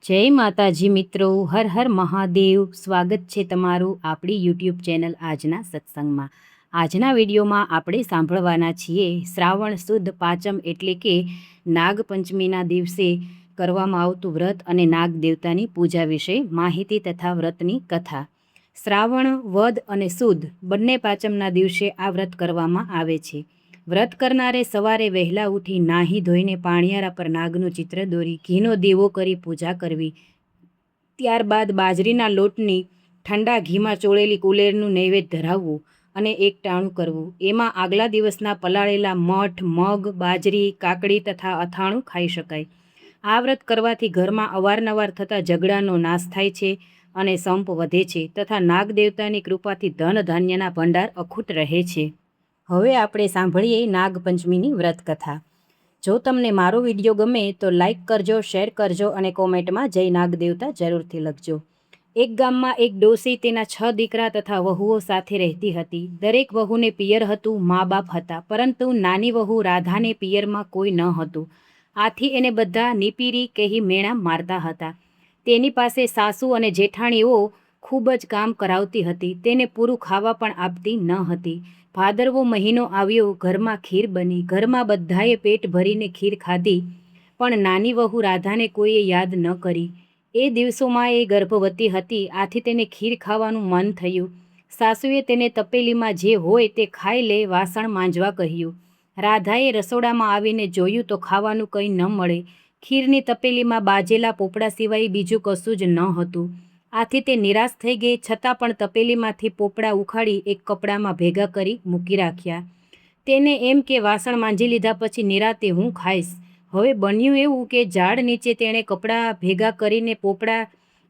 જય માતાજી મિત્રો, હર હર મહાદેવ। સ્વાગત છે તમારું આપણી યુટ્યુબ ચેનલ આજના સત્સંગમાં। આજના વિડીયોમાં આપણે સાંભળવાના છીએ શ્રાવણ સુદ પાંચમ એટલે કે નાગપંચમીના દિવસે કરવામાં આવતું વ્રત અને નાગ દેવતાની પૂજા વિશે માહિતી તથા વ્રતની કથા। શ્રાવણ વદ અને સુદ બંને પાંચમના દિવસે આ વ્રત કરવામાં આવે છે। વ્રત કરનારે સવારે વહેલા ઉઠી નાહી ધોઈને પાણિયારા પર નાગનું ચિત્ર દોરી ઘીનો દીવો કરી પૂજા કરવી। ત્યારબાદ બાજરીના લોટની ઠંડા ઘીમાં ચોળેલી કુલેરનું નૈવેદ્ય ધરાવવું અને એક ટાણું કરવું। એમાં આગલા દિવસના પલાળેલા મઠ, મગ, બાજરી, કાકડી તથા અથાણું ખાઈ શકાય। આ વ્રત કરવાથી ઘરમાં અવારનવાર થતા ઝઘડાનો નાશ થાય છે અને સંપ વધે છે તથા નાગ દેવતાની કૃપાથી ધન ધાન્યના ભંડાર અખૂટ રહે છે। હવે આપણે સાંભળીએ નાગપંચમીની વ્રત કથા। જો તમને મારો વિડીયો ગમે તો લાઈક કરજો, શેર કરજો અને કોમેન્ટમાં જય નાગ દેવતા જરૂરથી લખજો। એક ગામમાં એક ડોસી તેના 6 દીકરા તથા વહુઓ સાથે રહેતી હતી। દરેક વહુને પિયર હતું, મા બાપ હતા, પરંતુ નાની વહુ રાધાને પિયરમાં કોઈ ન હતું। આથી એને બધા નીપીરી કહી મેણા મારતા હતા। તેની પાસે સાસુ અને જેઠાણીઓ ખૂબ જ કામ કરાવતી હતી, તેને પૂરું ખાવા પણ આપતી ન હતી। ભાદરવો મહિનો આવ્યો, ઘરમાં ખીર બની, ઘરમાં બધાએ પેટ ભરીને ખીર ખાધી, પણ નાની વહુ રાધાને કોઈએ યાદ ન કરી। એ દિવસોમાં એ ગર્ભવતી હતી, આથી તેને ખીર ખાવાનું મન થયું। સાસુએ તેને તપેલીમાં જે હોય તે ખાઈ લે, વાસણ માંજવા કહ્યું। રાધાએ રસોડામાં આવીને જોયું તો ખાવાનું કંઈ ન મળે। ખીરની તપેલીમાં બાજેલા પોપડા સિવાય બીજું કશું જ ન હતું। આથી તે નિરાશ થઈ ગઈ, છતાં પણ તપેલીમાંથી પોપડા ઉખાડી એક કપડામાં ભેગા કરી મૂકી રાખ્યા। તેને એમ કે વાસણ માંજી લીધા પછી નિરાતે હું ખાઈશ। હવે બન્યું એવું કે ઝાડ નીચે તેણે કપડાં ભેગા કરીને પોપડા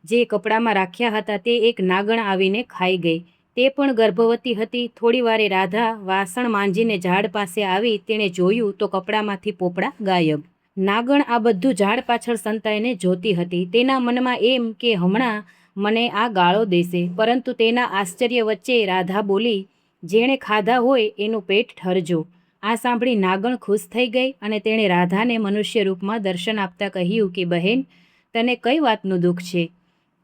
જે કપડામાં રાખ્યા હતા તે એક નાગણ આવીને ખાઈ ગઈ। તે પણ ગર્ભવતી હતી। થોડી વારે રાધા વાસણ માંજીને ઝાડ પાસે આવી, તેણે જોયું તો કપડામાંથી પોપડા ગાયબ। નાગણ આ બધું ઝાડ પાછળ સંતાઈને જોતી હતી। તેના મનમાં એમ કે હમણાં મને આ ગાળો દેશે, પરંતુ તેના આશ્ચર્ય વચ્ચે રાધા બોલી, જેણે ખાધા હોય એનું પેટ ઠરજો। આ સાંભળી નાગણ ખુશ થઈ ગઈ અને તેણે રાધાને મનુષ્ય રૂપમાં દર્શન આપતા કહ્યું કે બહેન, તને કઈ વાતનું દુઃખ છે?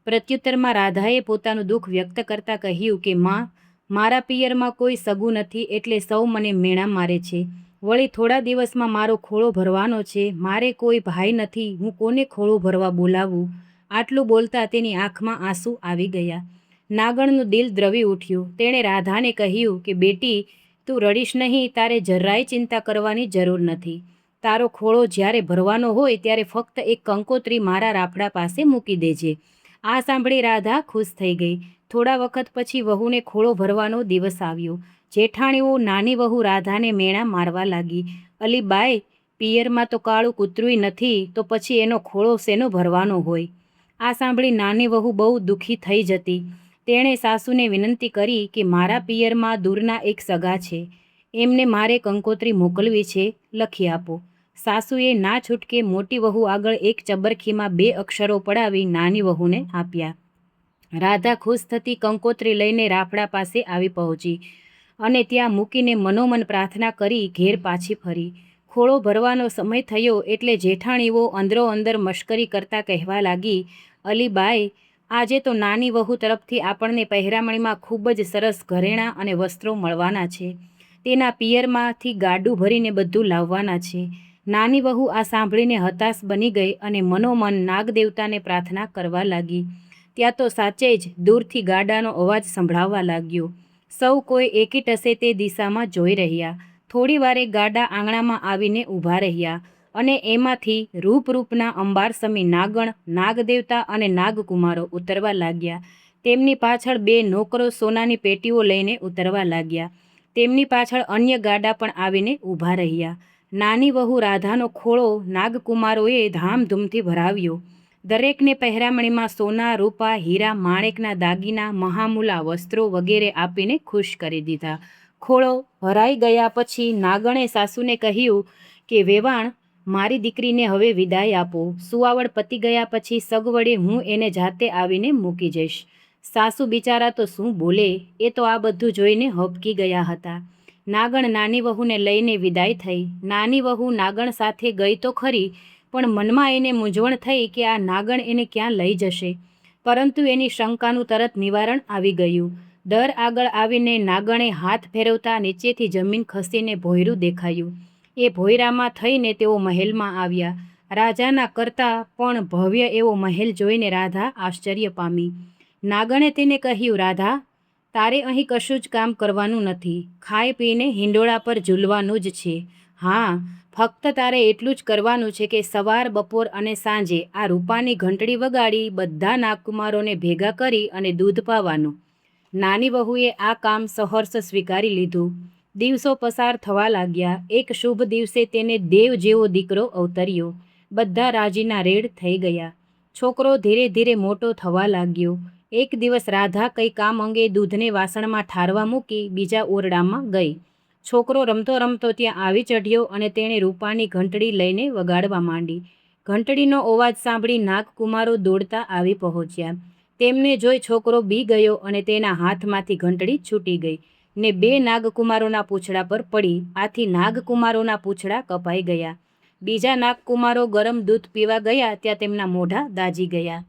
પ્રત્યુત્તરમાં રાધાએ પોતાનું દુઃખ વ્યક્ત કરતાં કહ્યું કે માં, મારા પિયરમાં કોઈ સગું નથી એટલે સૌ મને મેણા મારે છે। વળી થોડા દિવસમાં મારો ખોળો ભરવાનો છે। મારે કોઈ ભાઈ નથી, હું કોને ખોળો ભરવા બોલાવું? આટલું બોલતા તેની આંખમાં આંસુ આવી ગયા। નાગણનું દિલ દ્રવી ઉઠ્યું। તેણે રાધાને કહ્યું કે બેટી, તું રડીશ નહીં, તારે જરાય ચિંતા કરવાની જરૂર નથી। તારો ખોળો જ્યારે ભરવાનો હોય ત્યારે ફક્ત એક કંકોત્રી મારા રાફડા પાસે મૂકી દેજે। આ સાંભળી રાધા ખુશ થઈ ગઈ। થોડા વખત પછી વહુને ખોળો ભરવાનો દિવસ આવ્યો। જેઠાણીઓ નાની વહુ રાધાને મેણા મારવા લાગી। અલી બાઈ, પિયરમાં તો કાળું કૂતરુંય નથી, તો પછી એનો ખોળો શેનો ભરવાનો હોય? આ સાંભળી નાની વહુ બહુ દુઃખી થઈ જતી। તેણે સાસુને વિનંતી કરી કે મારા પિયરમાં દૂરના એક સગા છે, એમને મારે કંકોત્રી મોકલવી છે, લખી આપો। સાસુએ ના છૂટકે મોટી વહુ આગળ એક ચબરખીમાં 2 અક્ષરો પડાવી નાની વહુને આપ્યા। રાધા ખુશ થતી કંકોત્રી લઈને રાફડા પાસે આવી પહોંચી અને ત્યાં મૂકીને મનોમન પ્રાર્થના કરી ઘેર પાછી ફરી। ખોળો ભરવાનો સમય થયો એટલે જેઠાણીઓ અંદરો અંદર મશ્કરી કરતા કહેવા લાગી, અલી બાઈ, આજે તો નાની વહુ તરફથી આપણને પહેરામણીમાં ખૂબ જ સરસ ઘરેણાં અને વસ્ત્રો મળવાના છે। તેના પિયરમાંથી ગાડું ભરીને બધું લાવવાના છે। નાની વહુ આ સાંભળીને હતાશ બની ગઈ અને મનોમન નાગદેવતાને પ્રાર્થના કરવા લાગી। ત્યાં તો સાચે જ દૂરથી ગાડાનો અવાજ સંભળાવા લાગ્યો। સૌ કોઈ એકી ટસે તે દિશામાં જોઈ રહ્યા। થોડી વારે ગાડા આંગણામાં આવીને ઊભા રહ્યા અને એમાંથી રૂપના અંબારસમી નાગણ, નાગદેવતા અને નાગકુમારો ઉતરવા લાગ્યા। તેમની પાછળ 2 નોકરો સોનાની પેટીઓ લઈને ઉતરવા લાગ્યા। તેમની પાછળ અન્ય ગાડા પણ આવીને ઊભા રહ્યા। નાની વહુ રાધાનો ખોળો નાગકુમારોએ ધામધૂમથી ભરાવ્યો। દરેકને પહેરામણીમાં સોના, રૂપા, હીરા, માણેકના દાગીના, મહામૂલા વસ્ત્રો વગેરે આપીને ખુશ કરી દીધા। ખોળો ભરાઈ ગયા પછી નાગણે સાસુને કહ્યું કે વેવાણ, મારી દીકરીને હવે વિદાય આપો। સુવાવડ પતી ગયા પછી સગવડે હું એને જાતે આવીને મૂકી જઈશ। સાસુ બિચારા તો શું બોલે, એ તો આ બધું જોઈને હબકી ગયા હતા। નાગણ નાની વહુને લઈને વિદાય થઈ। નાની વહુ નાગણ સાથે ગઈ તો ખરી, પણ મનમાં એને મૂંઝવણ થઈ કે આ નાગણ એને ક્યાં લઈ જશે. પરંતુ એની શંકાનું તરત નિવારણ આવી ગયું. દર આગળ આવીને નાગણે હાથ ફેરવતા નીચેથી જમીન ખસીને ભોંયરું દેખાયું. એ ભોંયરામાં થઈને તેઓ મહેલમાં આવ્યા. રાજાના કરતાં પણ ભવ્ય એવો મહેલ જોઈને રાધા આશ્ચર્ય પામી. નાગણે તેને કહ્યું, રાધા, તારે અહીં કશું જ કામ કરવાનું નથી. ખાઈ પીને હિંડોળા પર ઝૂલવાનું જ છે. હા, ફક્ત તારે એટલું જ કરવાનું છે કે સવાર, બપોર અને સાંજે આ રૂપાની ઘંટડી વગાડી બધા નાગકુમારોને ભેગા કરી અને દૂધ પાવાનું. નાની વહુએ આ કામ સહર્ષ સ્વીકારી લીધું. દિવસો પસાર થવા લાગ્યા. એક શુભ દિવસે તેને દેવ જેવો દીકરો અવતર્યો. બધા રાજીના રેડ થઈ ગયા. છોકરો ધીરે ધીરે મોટો થવા લાગ્યો. એક દિવસ રાધા કંઈ કામ અંગે દૂધને વાસણમાં ઠારવા મૂકી બીજા ઓરડામાં ગઈ. છોકરો રમતો રમતો ત્યાં આવી ચઢ્યો અને તેણે રૂપાની ઘંટડી લઈને વગાડવા માંડી. ઘંટડીનો અવાજ સાંભળી નાગકુમારો દોડતા આવી પહોંચ્યા. તેમને જોઈ છોકરો બી ગયો અને તેના હાથમાંથી ઘંટડી છૂટી ગઈ ને 2 નાગકુમારોના પૂંછડા પર પડી. આથી નાગકુમારોના પૂંછડા કપાઈ ગયા. બીજા નાગકુમારો ગરમ દૂધ પીવા ગયા ત્યાં તેમના મોઢા દાઝી ગયા.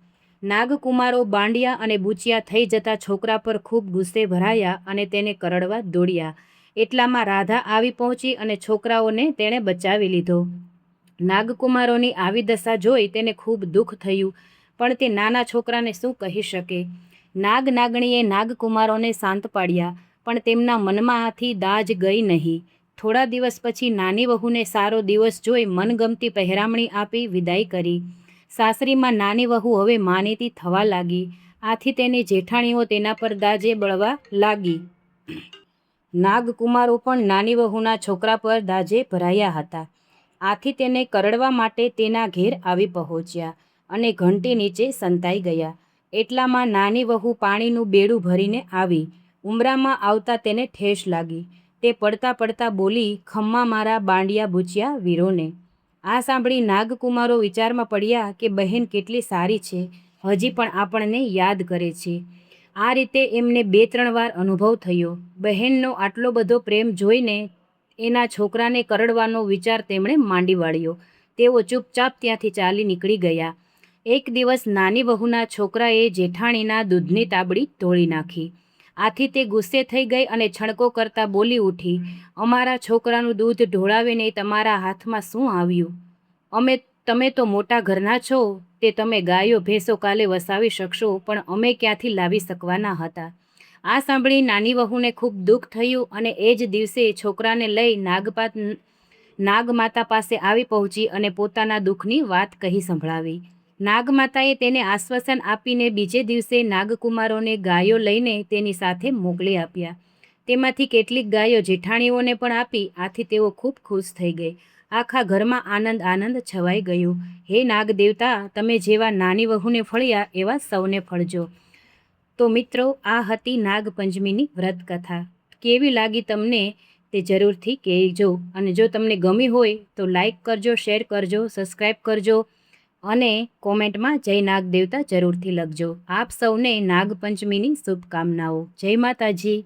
નાગકુમારો બાંડિયા અને બૂચિયા થઈ જતા છોકરા પર ખૂબ ગુસ્સે ભરાયા અને તેને કરડવા દોડ્યા. એટલામાં રાધા આવી પહોંચી અને છોકરાઓને તેણે બચાવી લીધો. નાગકુમારોની આવી દશા જોઈ તેને ખૂબ દુઃખ થયું, પણ તે નાના છોકરાને શું કહી શકે. નાગણીએ નાગકુમારોને શાંત પાડ્યા, પણ તેમના મનમાંથી દાજ ગઈ નહીં. થોડા દિવસ પછી નાની વહુને સારો દિવસ જોઈ મનગમતી પહેરામણી આપી વિદાય કરી. સાસરીમાં નાની વહુ હવે માનીતી થવા લાગી. આથી તેની જેઠાણીઓ તેના પર દાજે બળવા લાગી. નાગકુમારો પણ નાની વહુના છોકરા પર દાજે ભરાયા હતા. આથી તેને કરડવા માટે તેના ઘેર આવી પહોંચ્યા અને ઘંટી નીચે સંતાઈ ગયા. એટલામાં નાની વહુ પાણીનું બેડું ભરીને આવી. ઉંબરામાં આવતા તેને ઠેસ લાગી. તે પડતા પડતા બોલી, ખમ્મા મારા બાંડિયા બૂચિયા વીરોને. આ સાંભળી નાગકુમારો વિચારમાં પડ્યા કે બહેન કેટલી સારી છે, હજી પણ આપણને યાદ કરે છે. આ રીતે એમને 2-3 વાર અનુભવ થયો. બહેનનો આટલો બધો પ્રેમ જોઈને એના છોકરાને કરડવાનો વિચાર તેમણે માંડી વાળ્યો. તેઓ ચૂપચાપ ત્યાંથી ચાલી નીકળી ગયા. એક દિવસ નાની વહુના છોકરાએ જેઠાણીના દૂધની તાબડી તોડી નાખી. આથી તે ગુસ્સે થઈ ગઈ અને છણકો કરતા બોલી ઉઠી, અમારા છોકરાનું દૂધ ઢોળાવીને તમારા હાથમાં શું આવ્યું? તમે તો મોટા ઘરના છો, તે તમે ગાયો ભેંસો કાલે વસાવી શકશો, પણ અમે ક્યાંથી લાવી શકવાના હતા. આ સાંભળી નાની વહુને ખૂબ દુઃખ થયું અને એ જ દિવસે છોકરાને લઈ નાગમાતા પાસે આવી પહોંચી અને પોતાના દુઃખની વાત કહી સંભળાવી. નાગમાતાએ તેને આશ્વાસન આપીને બીજે દિવસે નાગકુમારોને ગાયો લઈને તેની સાથે મોકલી આપ્યા. તેમાંથી કેટલીક ગાયો જેઠાણીઓને પણ આપી. આથી તેઓ ખૂબ ખુશ થઈ ગઈ. આખા ઘરમાં આનંદ છવાઈ ગયું. હે નાગદેવતા, તમે જેવા નાની વહુને ફળ્યા એવા સૌને ફળજો. તો મિત્રો, આ હતી નાગપંચમીની વ્રત કથા. કેવી લાગી તમને તે જરૂરથી કહેજો. અને જો તમને ગમી હોય તો લાઈક કરજો, શેર કરજો, સબસ્ક્રાઈબ કરજો અને કોમેન્ટમાં જય નાગદેવતા જરૂરથી લખજો. આપ સૌને નાગપંચમીની શુભકામનાઓ. જય માતાજી.